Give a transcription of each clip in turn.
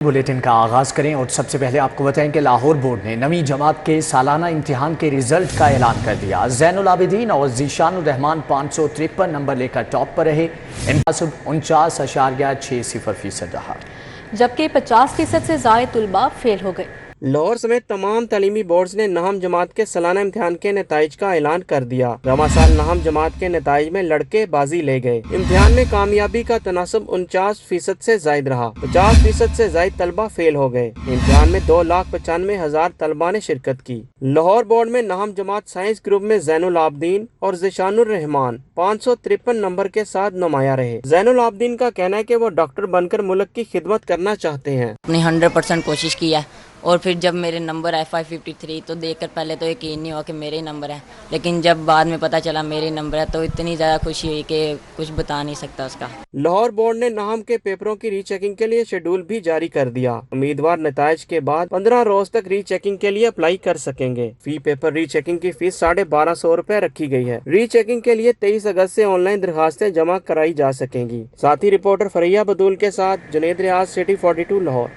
Bulletin का आगाज करें और सबसे पहले आपको बताएं कि लाहौर बोर्ड ने नवीं जमात के सालाना इम्तिहान के रिजल्ट का ऐलान कर दिया। ज़ैनुल आबिदीन और ज़ीशानुर रहमान 553 नंबर लेकर टॉप पर रहे। इनका 49.60% रहा, जबकि 50% से ज़ायद तुलबा फेल हो गए। लाहौर समेत तमाम तालीमी बोर्ड्स ने नाहम जमात के सालाना इम्तिहान के नताइज का ऐलान कर दिया। रवा साल नाहम जमात के नताइज में लड़के बाजी ले गए। इम्तिहान में कामयाबी का तनासब 49% से जायद रहा। 50% से जायद तलबा फेल हो गए। इम्तिहान में 2,95,000 तलबा ने शिरकत की। लाहौर बोर्ड में नाहम जमात साइंस ग्रुप में ज़ैनुल आबिदीन और ज़ीशानुर रहमान 553 नंबर के साथ नुमाया रहे। ज़ैनुल आबिदीन का कहना है कि वो डॉक्टर बनकर मुल्क की खिदमत करना चाहते हैं। अपनी 100% कोशिश की है और फिर जब मेरे नंबर आए 553 तो देखकर पहले तो यकीन नहीं हुआ कि मेरे ही नंबर है, लेकिन जब बाद में पता चला मेरे नंबर है तो इतनी ज़्यादा खुशी हुई कि कुछ बता नहीं सकता उसका। लाहौर बोर्ड ने नाहम के पेपरों की रीचेकिंग के लिए शेड्यूल भी जारी कर दिया। उम्मीदवार नताइज के बाद 15 रोज तक रीचेकिंग के लिए अप्लाई कर सकेंगे। फी पेपर रीचेकिंग की फीस 1250 रुपए रखी गई है। रीचेकिंग के लिए 23 अगस्त से ऑनलाइन दरखास्तें जमा कराई जा सकेंगी। साथी रिपोर्टर फरिया बदूल के साथ जुनेद रियाज, सिटी 42 लाहौर।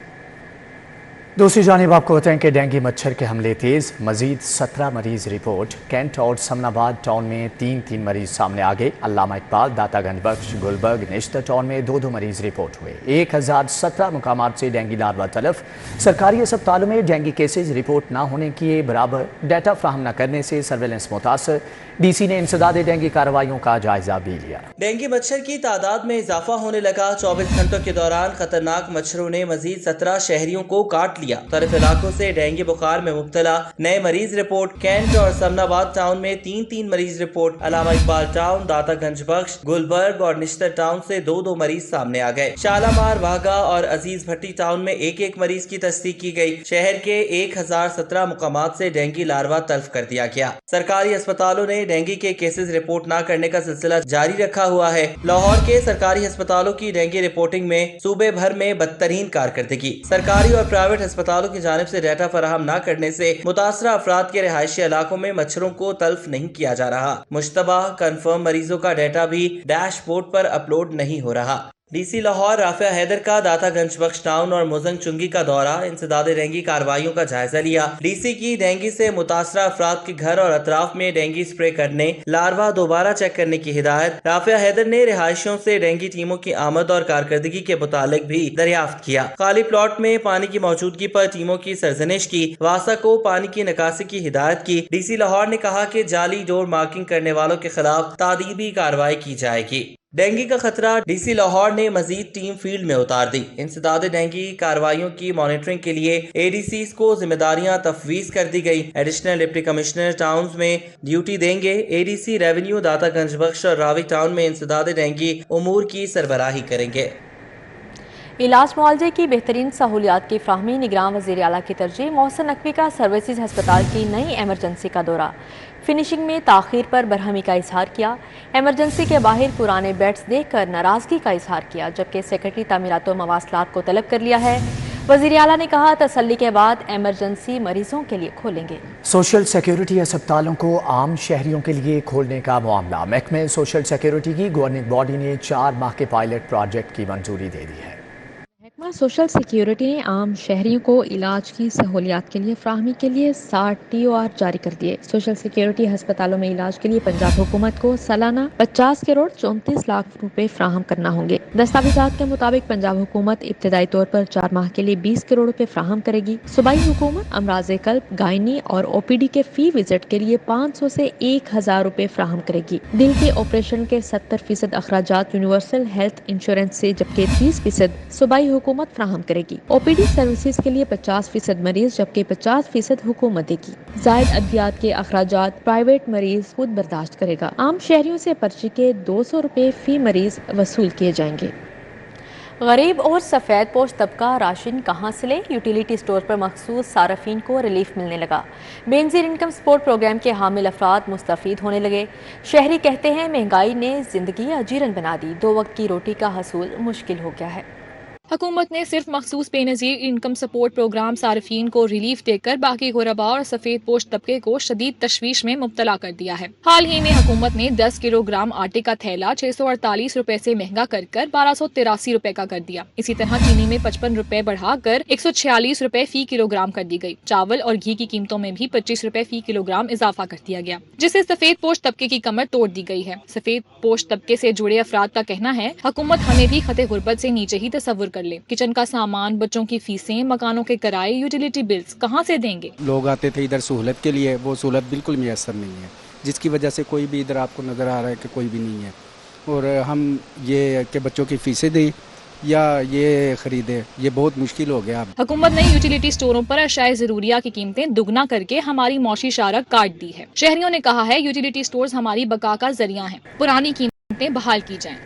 दूसरी जानिब आपको बताएं कि डेंगू मच्छर के हमले तेज, मजीद 17 मरीज रिपोर्ट। कैंट और समनाबाद टाउन में 3 मरीज सामने आ गए। अल्लामा इकबाल, दातागंज बख्श, गुलबर्ग, निश्तर टाउन में 2 मरीज रिपोर्ट हुए। 1017 मुकामात से डेंगू लार्वा तलफ। सरकारी अस्पतालों में डेंगू केसेज रिपोर्ट ना होने के बराबर डाटा फ्राहम न करने से सर्वेलेंस मुतासर। DC ने इंसदाद डेंगू कार्रवाइयों का जायजा भी लिया। डेंगू मच्छर की तादाद में इजाफा होने लगा। 24 घंटों के दौरान खतरनाक मच्छरों ने मजीद 17 शहरियों को काट लिया। मुख्तलिफ इलाकों से डेंगू बुखार में मुब्तला नए मरीज रिपोर्ट। कैंट और समनाबाद टाउन में 3 मरीज रिपोर्ट। अल्लामा इकबाल टाउन, दातागंज बख्श, गुलबर्ग और निश्तर टाउन से 2 मरीज सामने आ गए। शालामार, वाघा और अजीज भट्टी टाउन में 1 मरीज की तस्दीक की गई। शहर के 1017 मुकामात से डेंगू लार्वा तल्फ कर दिया गया। सरकारी अस्पतालों ने डेंगू के केसेस रिपोर्ट न करने का सिलसिला जारी रखा हुआ है। लाहौर के सरकारी अस्पतालों की डेंगू रिपोर्टिंग में सूबे भर में बदतरीन कारकर्दगी। सरकारी और प्राइवेट अस्पतालों की जानिब से डाटा फराहम न करने से मुतासरा अफराद के रिहायशी इलाकों में मच्छरों को तल्फ नहीं किया जा रहा। मुश्तबा कन्फर्म मरीजों का डाटा भी डैशबोर्ड पर अपलोड नहीं हो रहा। DC लाहौर राफिया हैदर का दातागंज बख्श टाउन और मुजंग चुंगी का दौरा, इंसदाद डेंगू कार्रवाइयों का जायजा लिया। DC की डेंगू से मुतासरा अफराद के घर और अतराफ में डेंगू स्प्रे करने, लार्वा दोबारा चेक करने की हिदायत। राफिया हैदर ने रिहायशियों से डेंगू टीमों की आमद और कारकर्दगी के मुतालिक भी दरियाफ्त किया। खाली प्लॉट में पानी की मौजूदगी पर टीमों की सरजनिश की। वासा को पानी की निकासी की हिदायत की। DC लाहौर ने कहा कि जाली डोर मार्किंग करने वालों के खिलाफ तादीबी कार्रवाई की जाएगी। डेंगू का खतरा, DC लाहौर ने मजीद टीम फील्ड में उतार दी। इंसदाद डेंगू कार्रवाइयों की मॉनिटरिंग के लिए ADCs को जिम्मेदारियां तफवीज कर दी गई। एडिशनल डिप्टी कमिश्नर टाउन्स में ड्यूटी देंगे। ADC रेवेन्यू दातागंज बख्श और रावी टाउन में इंसदाद डेंगू उमूर की सरबराही करेंगे। इलाज मुआवजे की बेहतरीन सहूलियात की फ्राहमी, निगरान वज़ीर आला की तरजीह। मोहसिन नकवी का सर्विसेज अस्पताल की नई एमरजेंसी का दौरा। फिनिशिंग में ताखीर पर बरहमी का इजहार किया। एमरजेंसी के बाहर पुराने बेड्स देखकर नाराजगी का इजहार किया, जबकि सेक्रेटरी तामीरात व मवासलात को तलब कर लिया है। वज़ीर आला ने कहा तसल्ली के बाद एमरजेंसी मरीजों के लिए खोलेंगे। सोशल सिक्योरिटी अस्पतालों को आम शहरियों के लिए खोलने का मामला। महकमे सोशल सिक्योरिटी की गवर्निंग बॉडी ने 4 माह के पायलट प्रोजेक्ट की मंजूरी दे दी है। महकमा सोशल सिक्योरिटी ने आम शहरियों को इलाज की सहूलियात के लिए फ्राहमी के लिए 60 TOR जारी कर दिए। सोशल सिक्योरिटी अस्पतालों में इलाज के लिए पंजाब हुकूमत को सालाना 50 करोड़ 34 लाख रुपए फ्राहम करना होंगे। दस्तावेजात के मुताबिक पंजाब हुकूमत इब्तदाई तौर पर 4 माह के लिए 20 करोड़ रुपए फ्राहम करेगी। सूबाई हुकूमत अमराज कल्ब, गायनी और OPD के फी विजिट के लिए 500 से 1000 रुपए फ्राहम करेगी। दिल के ऑपरेशन के 70% अखराजात यूनिवर्सल हेल्थ इंश्योरेंस से, जबकि 30% सूबाई हुकूमत फ्राहम करेगी। OPD सर्विसेज के लिए 50% मरीज, जबकि 50% हुकूमत देगी। जायद अद्वियात के अखराजात प्राइवेट मरीज खुद बर्दाश्त करेगा। आम शहरियों से पर्ची के 200 रुपए फी मरीज वसूल किए जाएंगे। गरीब और सफ़ेद पोश तबका राशन कहाँ से ले? यूटिलिटी स्टोर पर मखसूस सारफीन को रिलीफ मिलने लगा। बेनजीर इनकम सपोर्ट प्रोग्राम के हामिल अफराद मुस्तफीद होने लगे। शहरी कहते हैं महंगाई ने जिंदगी अजीरन बना दी। 2 वक्त की रोटी का हसूल मुश्किल हो गया है। हुकूमत ने सिर्फ मखसूस बेनज़ीर इनकम सपोर्ट प्रोग्राम सार्फिन को रिलीफ देकर बाकी गुरबा और सफ़ेद पोश तबके को शदीद तशवीश में मुब्तला कर दिया है। हाल ही में हुकूमत ने 10 किलोग्राम आटे का थैला 648 रुपए से महंगा कर 1283 रुपए का कर दिया। इसी तरह चीनी में 55 रुपए बढ़ाकर 146 रुपए फी किलोग्राम कर दी गई। चावल और घी की कीमतों में भी 25 रुपए फी किलोग्राम इजाफा कर दिया गया, जिससे सफेद पोश तबके की कमर तोड़ दी गई है। सफेद पोश तबके से जुड़े अफराद का कहना है हुकूमत हमें भी खते गुर्बत से नीचे ही तसव्वुर कर ले। किचन का सामान, बच्चों की फीसें, मकानों के किराए, यूटिलिटी बिल्स कहाँ से देंगे। लोग आते थे इधर सहूलत के लिए, वो सहूलत बिल्कुल मैसर नहीं है, जिसकी वजह से कोई भी इधर आपको नज़र आ रहा है कि कोई भी नहीं है। और हम ये कि बच्चों की फीसें दें या ये खरीदे, ये बहुत मुश्किल हो गया। हुकूमत ने यूटिलिटी स्टोरों पर अशाए जरूरिया की कीमतें दुगना करके हमारी मौशी शारक काट दी है। शहरियों ने कहा है यूटिलिटी स्टोर्स हमारी बका का जरिया हैं, पुरानी कीमतें बहाल की जाएं।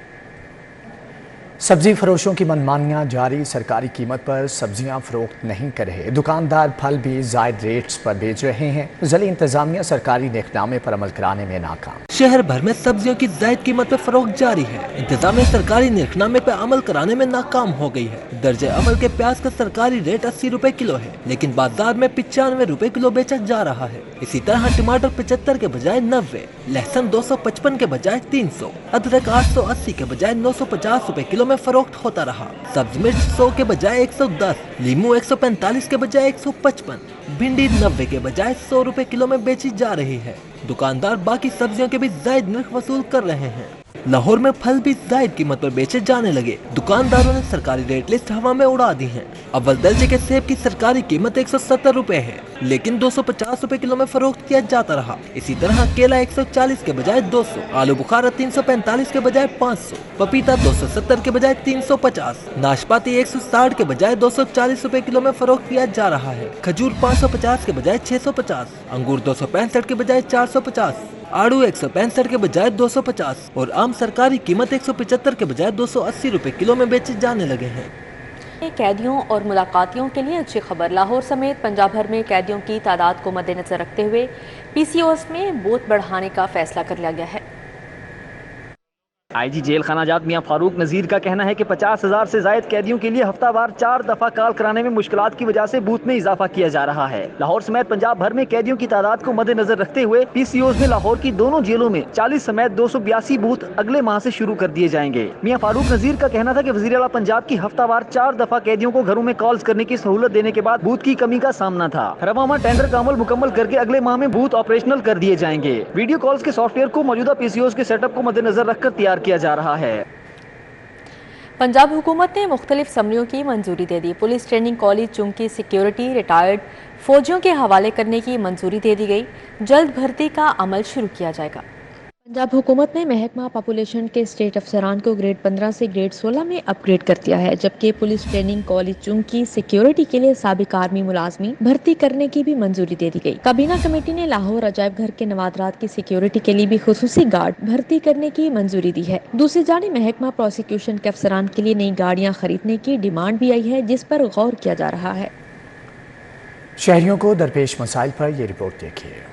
सब्जी फरोशों की मनमानियां जारी, सरकारी कीमत पर सब्जियां फरोख्त नहीं कर रहे, दुकानदार फल भी जायद रेट्स पर बेच रहे हैं। ज़िला इंतजामिया सरकारी नेकनामे पर अमल कराने में नाकाम। शहर भर में सब्जियों की जायद कीमत पर फरोख्त जारी है। इंतजामिया सरकारी नेकनामे पर अमल कराने में नाकाम हो गई है। दर्जे अवल के प्याज का सरकारी रेट 80 रुपए किलो है, लेकिन बाजार में 95 रुपए किलो बेचा जा रहा है। इसी तरह टमाटर 75 के बजाय 90, लहसुन 255 के बजाय 300, अदरक 880 के बजाय 950 रुपए किलो में फरोख्त होता रहा। सब्ज मिर्च 100 के बजाय 110, लीमू 145 के बजाय 155, भिंडी 90 के बजाय 100 रुपए किलो में बेची जा रही है। दुकानदार बाकी सब्जियों के भी जायद नर्ख वसूल कर रहे हैं। लाहौर में फल भी जायद कीमत पर बेचे जाने लगे। दुकानदारों ने सरकारी रेट लिस्ट हवा में उड़ा दी है। अव्वल दर्जे के सेब की सरकारी कीमत 170 रुपए है, लेकिन 250 रुपए किलो में फरोख्त किया जाता रहा। इसी तरह केला 140 के बजाय 200, आलू बुखारा 345 के बजाय 500, पपीता 270 के बजाय 350, नाशपाती 160 के बजाय 240 रुपए किलो में फरोख्त किया जा रहा है। खजूर 550 के बजाय 650, अंगूर 265 के बजाय 450, आड़ू 165 के बजाय 250 और आम सरकारी कीमत 175 के बजाय 280 रुपए किलो में बेचे जाने लगे हैं। कैदियों और मुलाकातियों के लिए अच्छी खबर। लाहौर समेत पंजाब भर में कैदियों की तादाद को मद्देनजर रखते हुए पीसीओएस में बूथ बढ़ाने का फैसला कर लिया गया है। आईजी जेल खानाजात मियां फारूक नज़ीर का कहना है कि 50,000 से जायद कैदियों के लिए हफ्तावार 4 दफा कॉल कराने में मुश्किलात की वजह से बूथ में इजाफा किया जा रहा है। लाहौर समेत पंजाब भर में कैदियों की तादाद को मद्देनजर रखते हुए पीसीओज में लाहौर की दोनों जेलों में 40 समेत 282 बूथ अगले माह से शुरू कर दिए जाएंगे। मियां फारूक नज़ीर का कहना था कि वज़ीर आला पंजाब की हफ्तावार 4 दफा कैदियों को घरों में कॉल्स करने की सहूलत देने के बाद बूथ की कमी का सामना था। रवामा टेंडर का अमल मुकम्मल करके अगले माह में बूथ ऑपरेशनल कर दिए जाएंगे। वीडियो कॉल्स के सॉफ्टवेयर को मौजूदा पीसीओज के सेटअप को मद्देनजर रखकर तैयार किया जा रहा है। पंजाब हुकूमत ने मुख्तलिफ समरियों की मंजूरी दे दी। पुलिस ट्रेनिंग कॉलेज चुंकी सिक्योरिटी रिटायर्ड फौजियों के हवाले करने की मंजूरी दे दी गई। जल्द भर्ती का अमल शुरू किया जाएगा। पंजाब हुकूमत ने महकमा पॉपुलेशन के स्टेट अफसरान को ग्रेड 15 से ग्रेड 16 में अपग्रेड कर दिया है, जबकि पुलिस ट्रेनिंग कॉलेज चुंकी सिक्योरिटी के लिए साबिक आर्मी मुलाजमी भर्ती करने की भी मंजूरी दे दी गई। काबीना कमेटी ने लाहौर अजायब घर के नवादरात की सिक्योरिटी के लिए भी खुसूसी गार्ड भर्ती करने की मंजूरी दी है। दूसरी जानिब महकमा प्रोसिक्यूशन के अफसरान के लिए नई गाड़ियाँ खरीदने की डिमांड भी आई है, जिस पर गौर किया जा रहा है। शहरियों को दरपेश मसाइल पर ये रिपोर्ट देखिए।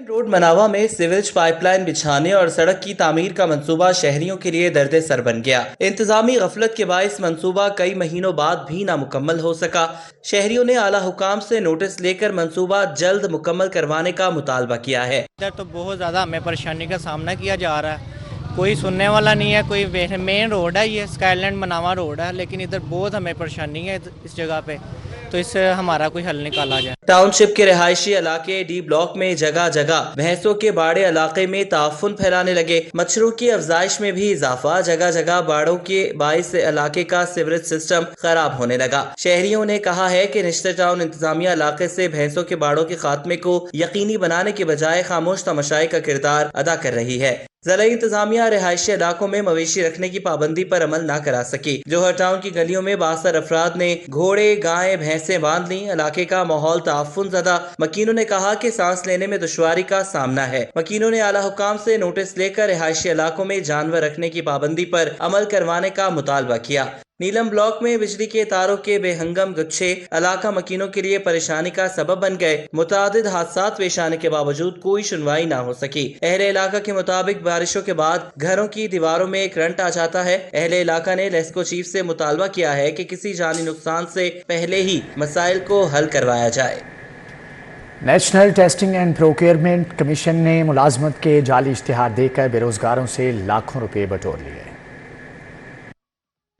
रोड मनावा में सीवेज पाइपलाइन बिछाने और सड़क की तामीर का मंसूबा शहरियों के लिए दर्द सर बन गया। इंतजामी गफलत के बायस मंसूबा कई महीनों बाद भी नामुकम्मल हो सका। शहरियों ने आला हुकाम से नोटिस लेकर मंसूबा जल्द मुकम्मल करवाने का मुतालबा किया है। इधर तो बहुत ज्यादा हमें परेशानी का सामना किया जा रहा है, कोई सुनने वाला नहीं है। कोई मेन रोड है, ये स्काईलैंड मनावा रोड है, लेकिन इधर बहुत हमें परेशानी है इस जगह पे, तो इससे हमारा कोई हल निकाला जाए। टाउनशिप के रिहायशी इलाके डी ब्लॉक में जगह जगह भैंसों के बाड़े इलाके में ताफुन फैलाने लगे। मच्छरों की अफजाइश में भी इजाफा। जगह जगह बाड़ों के बाइस इलाके का सीवरेज सिस्टम खराब होने लगा। शहरियों ने कहा है कि निश्चित टाउन इंतजामिया इलाके से भैंसों के बाड़ों के खात्मे को यकीनी बनाने के बजाय खामोश तमाशाई का किरदार अदा कर रही है। ज़िला इंतजामिया रिहायशी इलाकों में मवेशी रखने की पाबंदी पर अमल न करा सकी। जोहर टाउन की गलियों में बासर अफराद ने घोड़े गायें भैंसें बांध ली। इलाके का माहौल ताफुन ज़दा। मकीनों ने कहा कि सांस लेने में दुश्वारी का सामना है। मकीनों ने आला हुकाम से नोटिस लेकर रिहायशी इलाकों में जानवर रखने की पाबंदी पर अमल करवाने का मुतालबा किया। नीलम ब्लॉक में बिजली के तारों के बेहंगम गुच्छे इलाका मकीनों के लिए परेशानी का सबब बन गए। मुतादिद हादसा पेश आने के बावजूद कोई सुनवाई ना हो सकी। अहले इलाका के मुताबिक बारिशों के बाद घरों की दीवारों में करंट आ जाता है। अहले इलाका ने लेस्को चीफ से मुतालबा किया है कि किसी जानी नुकसान से पहले ही मसाइल को हल करवाया जाए। National testing and procurement commission ने मुलाजमत के जाली इश्तिहार देकर बेरोजगारों से लाखों रुपए बटोर लिए।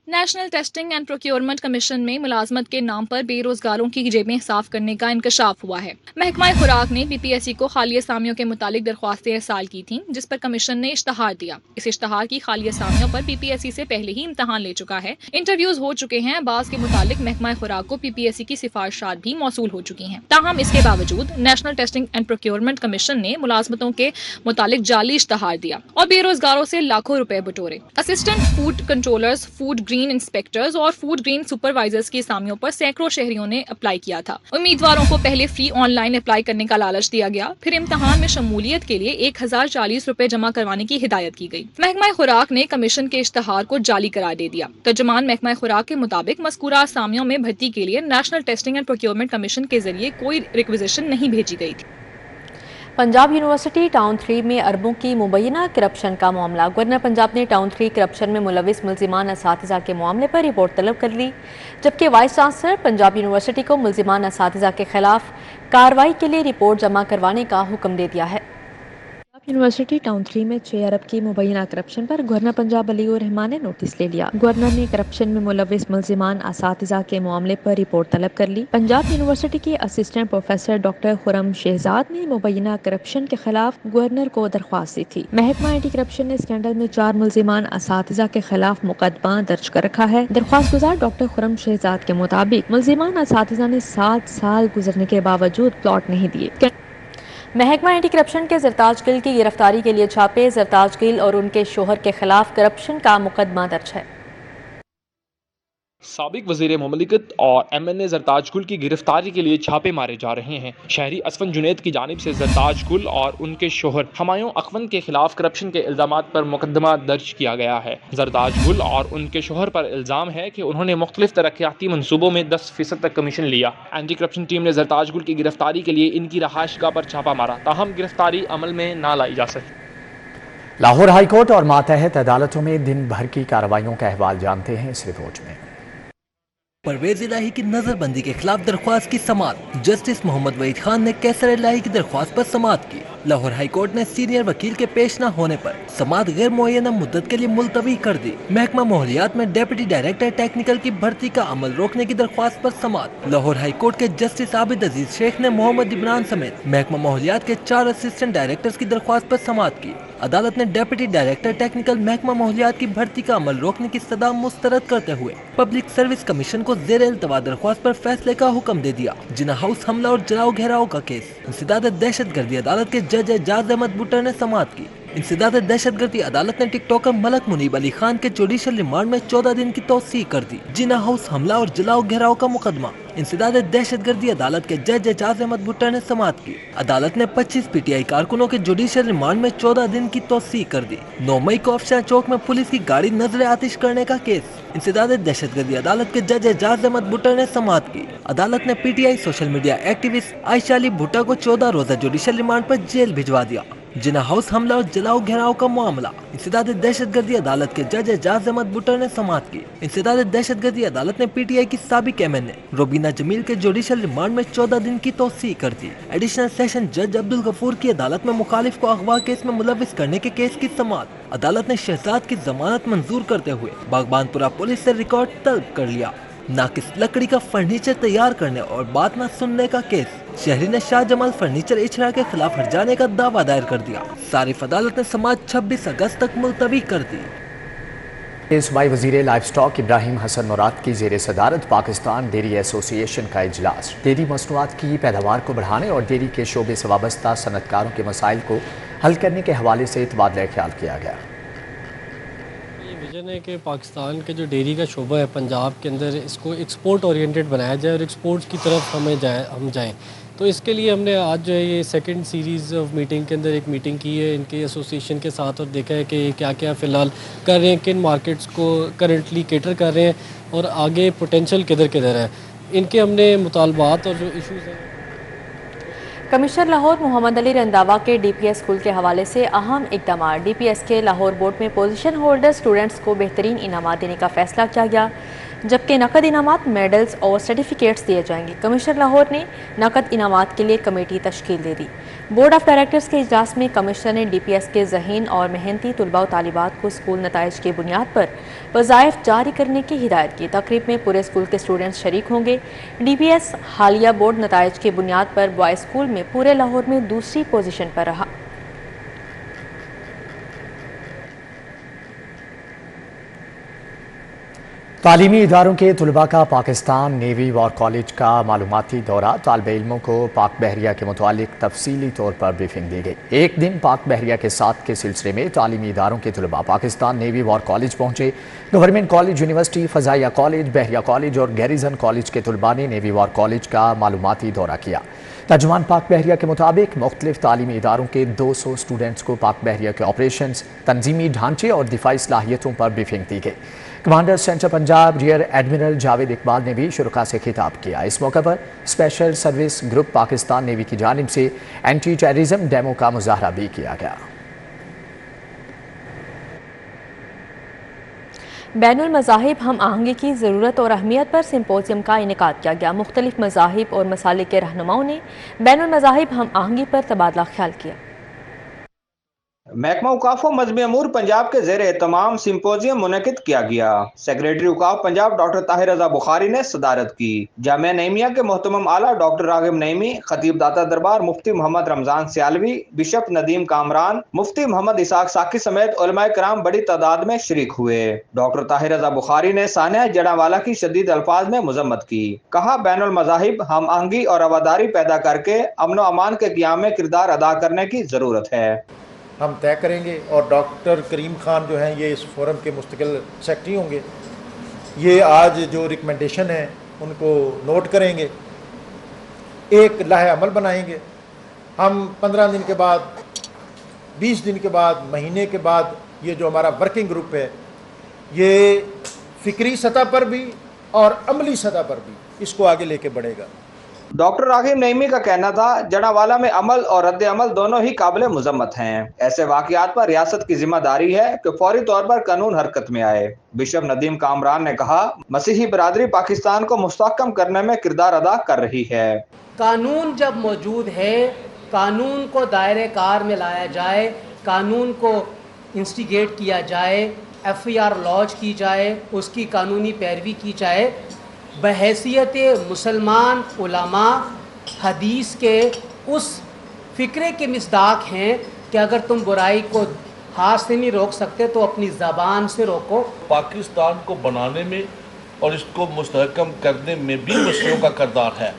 National testing and procurement commission में मुलाजमत के नाम पर बेरोजगारों की जेबें साफ करने का इंकशाफ हुआ है। महकमा खुराक ने पीपीएससी को खाली असामियों के मुतालिक दरख्वास्तें इरसाल की थीं, जिस पर कमीशन ने इश्तहार दिया। इस इश्तहार की खाली असामियों पर पीपीएससी से पहले ही इम्तहान ले चुका है, इंटरव्यूज हो चुके हैं। बाज़ के मुतालिक महकमा खुराक को पीपीएससी की सिफारिशात भी मौसूल हो चुकी हैं। ताहम इसके बावजूद national testing and procurement commission ने मुलाजमतों के मुतालिक जाली इश्तहार दिया और बेरोजगारों से लाखों रुपए बटोरे। Assistant food controllers, food green inspectors और फूड ग्रीन सुपरवाइजर्स की असामियों पर सैकड़ों शहरियों ने अप्लाई किया था। उम्मीदवारों को पहले फ्री ऑनलाइन अप्लाई करने का लालच दिया गया, फिर इम्तहान में शमूलियत के लिए 1040 रुपए जमा करवाने की हिदायत की गई। महकमा खुराक ने कमीशन के इश्तहार को जाली करार दे दिया। तर्जुमान महकमा खुराक के मुताबिक मज़कूरा असामियों में भर्ती के लिए national testing and procurement commission के जरिए कोई रिक्विजिशन नहीं भेजी गई थी। पंजाब यूनिवर्सिटी टाउन 3 में अरबों की मुबैना करप्शन का मामला। गवर्नर पंजाब ने टाउन 3 करप्शन में मुलविस मुल्जिमान असातिज़ा के मामले पर रिपोर्ट तलब कर ली, जबकि वाइस चांसलर पंजाब यूनिवर्सिटी को मुल्जिमान असातिज़ा के खिलाफ कार्रवाई के लिए रिपोर्ट जमा करवाने का हुक्म दे दिया है। यूनिवर्सिटी टाउन 3 में 6 अरब की मुबैना करप्शन पर गवर्नर पंजाब अली रहमान ने नोटिस ले लिया। गवर्नर ने करप्शन में मुलविस मुल्जिमान असातिज़ा के मामले पर रिपोर्ट तलब कर ली। पंजाब यूनिवर्सिटी के assistant professor doctor Khurram Shahzad ने मुबैना करप्शन के खिलाफ गवर्नर को दरख्वास्त दी थी। महकमा एंटी करप्शन ने स्कैंडल में 4 मुल्जिमान असातिज़ा के खिलाफ मुकदमा दर्ज कर रखा है। दरख्वास्त गुजार डॉक्टर खुरम शहजाद के मुताबिक मुल्जिमान असातिज़ा ने 7 साल गुजरने के बावजूद प्लॉट नहीं दिए। महकमा एंटी करप्शन के जरताज गिल की गिरफ्तारी के लिए छापे। जरताज गिल और उनके शोहर के खिलाफ करप्शन का मुकदमा दर्ज है। साबिक वजीर ममलिकत और MNA जरताज गुल की गिरफ्तारी के लिए छापे मारे जा रहे हैं। शहरी असफन जुनैद की जानिब से जरताज गुल और उनके शोहर हमायूं अखवन के खिलाफ करप्शन के इल्जामात पर मुकदमा दर्ज किया गया है। जरताज गुल और उनके शोहर पर इल्जाम है कि उन्होंने मुख्तलिफ तरक्याती मनसूबों में 10% तक कमीशन लिया। एंटी करप्शन टीम ने जरताज गुल की गिरफ्तारी के लिए इनकी रहायशगाह पर छापा मारा, ताहम गिरफ्तारी अमल में ना लाई जा सकी। लाहौर हाईकोर्ट और मातहत अदालतों में दिन भर की कार्रवाइयों का अहवाल जानते हैं इस रिपोर्ट में। परवेज इलाही की नजरबंदी के खिलाफ दरख्वास्त की समाअत। जस्टिस मोहम्मद वहीद खान ने कैसर इलाही की दरख्वास्त पर समाअत की। लाहौर हाईकोर्ट ने सीनियर वकील के पेश न होने पर समाअत गैर मुअय्यना मुद्दत के लिए मुलतवी कर दी। महकमा माहौलियात में डेप्यूटी डायरेक्टर टेक्निकल की भर्ती का अमल रोकने की दरख्वास्त पर समाअत। लाहौर हाईकोर्ट के जस्टिस आबिद अजीज शेख ने मोहम्मद इमरान समेत महकमा माहौलियात के 4 असिस्टेंट डायरेक्टर्स की दरख्वास्त पर समाअत की। अदालत ने डेप्यूटी डायरेक्टर टेक्निकल महकमा माहौलियात की भर्ती का अमल रोकने की सदा मुस्तरद करते हुए पब्लिक सर्विस कमीशन को जेर इल्तवा दरख्वास्त पर फैसले का हुक्म दे दिया। जिना हाउस हमला और जलाओ घेराव का केस। इंसदाद दहशतगर्दी अदालत के जज एजाज अहमद बुट्टर ने समाअत की। इंसदाद दहशतगर्दी अदालत ने टिकटॉकर मलक मुनीब अली खान के जुडिशल रिमांड में 14 दिन की तौसीह कर दी। जिना हाउस हमला और जलाओ घेराव का मुकदमा। इंसदाद दहशतगर्दी अदालत के जज एजाज अहमद बुट्टर ने समाअत की। अदालत ने 25 PTI कारकुनों के जुडिशल रिमांड में 14 दिन की तौसीह कर दी। 9 मई को अफशार चौक में पुलिस की गाड़ी नजर आतिश करने का केस। इंसदाद दहशतगर्दी अदालत के जज एजाज अहमद बुट्टर ने समाअत की। अदालत ने PTI social media activist Ayesha Ali भुट्टा को 14 रोजा जुडिशल रिमांड पर जेल भिजवा दिया। जिना हाउस हमला और जलाओ घेराव का मामला। इंसदाद दहशतगर्दी अदालत के जज एजाज अहमद बुट्टर ने समाअत की। इंसदाद दहशतगर्दी अदालत ने PTI की साबिक MNA रोबीना जमील के जुडिशल रिमांड में 14 दिन की तौसीह कर दी। एडिशनल सेशन जज अब्दुल गफूर की अदालत में मुखालिफ को अगवा केस में मुलविस करने के केस की समाअत। अदालत ने शहजाद की जमानत मंजूर करते हुए बागबानपुरा पुलिस से रिकॉर्ड तलब कर लिया। नाकिस लकड़ी का फर्नीचर तैयार करने और बात न सुनने का केस। शहरी ने शाह जमाल फर्नीचर इचरा के खिलाफ हर्जाने का दावा दायर कर दिया। सारिफ अदालत ने समाअत 26 अगस्त तक मुलतवी कर दी। सूबाई वजीर लाइफ स्टॉक इब्राहिम हसन मुराद की जेर सदारत पाकिस्तान डेयरी एसोसिएशन का इजलास। डेयरी मसनूआत की पैदावार को बढ़ाने और डेयरी के शोबे से वाबस्ता सनतकारों के मसाइल को हल करने के हवाले से तबादला ख्याल किया गया। विजन है कि पाकिस्तान के जो डेयरी का शोबा है पंजाब के अंदर, इसको एक्सपोर्ट ओरिएंटेड बनाया जाए और एक्सपोर्ट्स की तरफ हम जाएं। तो इसके लिए हमने आज जो है ये सेकंड सीरीज़ ऑफ मीटिंग के अंदर एक मीटिंग की है इनके एसोसिएशन के साथ और देखा है कि क्या क्या फ़िलहाल कर रहे हैं, किन मार्केट्स को करंटली केटर कर रहे हैं اور آگے پوٹینشل کدھر کدھر ہے، ان کے ہم نے مطالبات اور جو ایشوز ہیں۔ کمشنر لاہور محمد علی رنداوا کے ڈی پی ایس اسکول کے حوالے سے اہم اقدامات۔ ڈی پی ایس کے لاہور بورڈ میں پوزیشن ہولڈر اسٹوڈنٹس کو بہترین انعامات دینے کا فیصلہ کیا گیا، جبکہ نقد انعامات، میڈلز اور سرٹیفکیٹس دیے جائیں گے۔ کمشنر لاہور نے نقد انعامات کے لیے کمیٹی تشکیل دے دی۔ بورڈ آف ڈائریکٹرز کے اجلاس میں کمشنر نے ڈی پی ایس کے ذہین اور محنتی طلباء و طالبات کو اسکول نتائج کی بنیاد پر وظائف جاری کرنے کی ہدایت کی۔ تقریب میں پورے اسکول کے اسٹوڈنٹس شریک ہوں گے۔ ڈی پی ایس حالیہ بورڈ نتائج کی بنیاد پر بوائز اسکول میں پورے لاہور میں دوسری پوزیشن پر رہا۔ تعلیمی اداروں کے طلباء کا پاکستان نیوی وار کالج کا معلوماتی دورہ۔ طالب علموں کو پاک بحریہ کے متعلق تفصیلی طور پر بریفنگ دی گئی۔ ایک دن پاک بحریہ کے ساتھ کے سلسلے میں تعلیمی اداروں کے طلباء پاکستان نیوی وار کالج پہنچے۔ گورنمنٹ کالج، یونیورسٹی، فضائیہ کالج، بحریہ کالج اور گیریزن کالج کے طلباء نے نیوی وار کالج کا معلوماتی دورہ کیا۔ ترجمان پاک بحریہ کے مطابق مختلف تعلیمی اداروں کے 200 اسٹوڈنٹس کو پاک بحریہ کے آپریشنز، تنظیمی ڈھانچے اور دفاعی صلاحیتوں پر بریفنگ دی گئی۔ Commander centre Punjab rear admiral Javed Iqbal نے بھی شرکاء سے خطاب کیا۔ اس موقع پر special service group Pakistan navy کی جانب سے اینٹی ٹیررزم ڈیمو کا مظاہرہ بھی کیا گیا۔ بین المذاہب ہم آہنگی کی ضرورت اور اہمیت پر سمپوزیم کا انعقاد کیا گیا۔ مختلف مذاہب اور مسالک کے رہنماؤں نے بین المذاہب ہم آہنگی پر تبادلہ خیال کیا۔ محکمہ اوقاف و مذہبی امور پنجاب کے زیر اہتمام سمپوزیم منعقد کیا گیا۔ سیکریٹری اوقاف پنجاب ڈاکٹر طاہر رضا بخاری نے صدارت کی۔ جامعہ نعیمیہ کے محترم اعلیٰ ڈاکٹر راغب نعیمی، خطیب داتا دربار مفتی محمد رمضان سیالوی، بشپ ندیم کامران، مفتی محمد اسحاق ساکی سمیت علماء کرام بڑی تعداد میں شریک ہوئے۔ ڈاکٹر طاہر رضا بخاری نے سانحہ جڑاوالا کی شدید الفاظ میں مذمت کی۔ کہا بین المذاہب ہم آہنگی اور رواداری پیدا کر کے امن و امان کے قیام میں کردار ادا کرنے کی ضرورت ہے۔ ہم طے کریں گے اور ڈاکٹر کریم خان جو ہیں یہ اس فورم کے مستقل سیکرٹری ہوں گے۔ یہ آج جو ریکمنڈیشن ہے ان کو نوٹ کریں گے، ایک لائحہ عمل بنائیں گے۔ ہم 15 دن کے بعد، 20 دن کے بعد، مہینے کے بعد یہ جو ہمارا ورکنگ گروپ ہے یہ فکری سطح پر بھی اور عملی سطح پر بھی اس کو آگے لے کے بڑھے گا۔ ڈاکٹر راغب نعیمی کا کہنا تھا جڑاوالا میں عمل اور رد عمل دونوں ہی قابل مذمت ہیں۔ ایسے واقعات پر ریاست کی ذمہ داری ہے کہ فوری طور پر قانون حرکت میں آئے۔ بشپ ندیم کامران نے کہا مسیحی برادری پاکستان کو مستحکم کرنے میں کردار ادا کر رہی ہے۔ قانون جب موجود ہے، قانون کو دائرہ کار میں لایا جائے، قانون کو انسٹیگیٹ کیا جائے، ایف آئی آر لانچ کی جائے، اس کی قانونی پیروی کی جائے۔ بحیثیت مسلمان علماء حدیث کے اس فکرے کے مصداق ہیں کہ اگر تم برائی کو ہاتھ سے نہیں روک سکتے تو اپنی زبان سے روکو۔ پاکستان کو بنانے میں اور اس کو مستحکم کرنے میں بھی مسیحیوں کا کردار ہے۔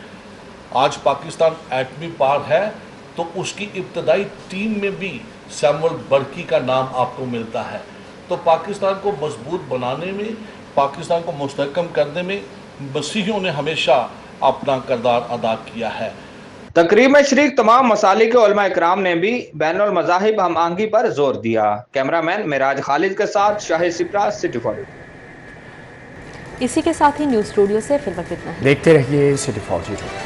آج پاکستان ایٹمی پاور ہے تو اس کی ابتدائی ٹیم میں بھی سیمول برکی کا نام آپ کو ملتا ہے۔ تو پاکستان کو مضبوط بنانے میں، پاکستان کو مستحکم کرنے میں مسیحیوں نے ہمیشہ اپنا کردار ادا کیا ہے۔ تقریب میں شریک تمام مسالک کے علماء کرام نے بھی بین المذاہب ہم آہنگی پر زور دیا۔ کیمرہ مین معراج خالد کے ساتھ شاہد سپرا، سٹی فور۔ اسی کے ساتھ ہی نیوز اسٹوڈیو سے فی الوقت اتنا ہے۔ دیکھتے رہیے سٹی فور۔